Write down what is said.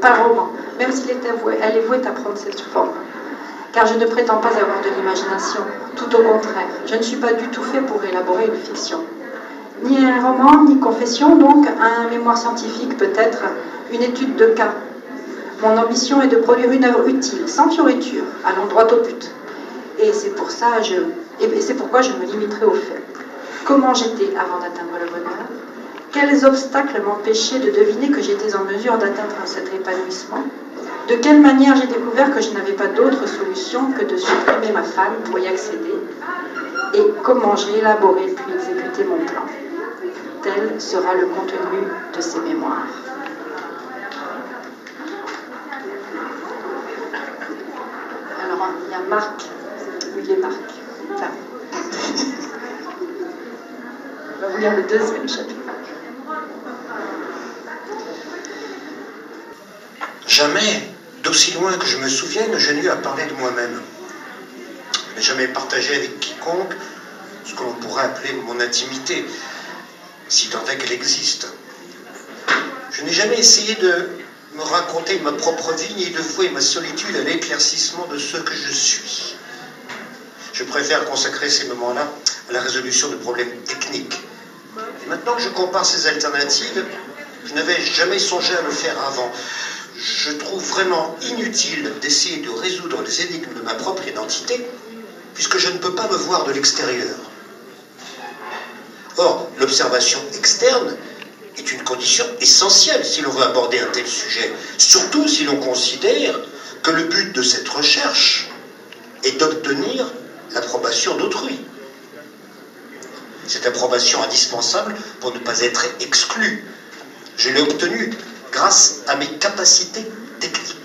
pas roman, même s'il est avoué, elle est vouée à prendre cette forme. Car je ne prétends pas avoir de l'imagination, tout au contraire, je ne suis pas du tout fait pour élaborer une fiction. Ni un roman, ni confession, donc un mémoire scientifique peut-être, une étude de cas. Mon ambition est de produire une œuvre utile, sans fioriture, allant droit au but. Et c'est pourquoi je me limiterai aux faits. Comment j'étais avant d'atteindre le bonheur? Quels obstacles m'empêchaient de deviner que j'étais en mesure d'atteindre cet épanouissement? De quelle manière j'ai découvert que je n'avais pas d'autre solution que de supprimer ma femme pour y accéder? Et comment j'ai élaboré puis exécuté mon plan? Tel sera le contenu de ces mémoires. Alors, il y a Marc. Où il est Marc? Enfin, on va vous lire le deuxième chapitre. Jamais, d'aussi loin que je me souvienne, je n'ai eu à parler de moi-même. Je n'ai jamais partagé avec quiconque ce que l'on pourrait appeler mon intimité, si tant est qu'elle existe. Je n'ai jamais essayé de me raconter ma propre vie, ni de vouer ma solitude à l'éclaircissement de ce que je suis. Je préfère consacrer ces moments-là à la résolution de problèmes techniques. Et maintenant que je compare ces alternatives, je n'avais jamais songé à le faire avant. Je trouve vraiment inutile d'essayer de résoudre les énigmes de ma propre identité, puisque je ne peux pas me voir de l'extérieur. Or, l'observation externe est une condition essentielle si l'on veut aborder un tel sujet, surtout si l'on considère que le but de cette recherche est d'obtenir l'approbation d'autrui. Cette approbation indispensable pour ne pas être exclu. Je l'ai obtenue grâce à mes capacités techniques.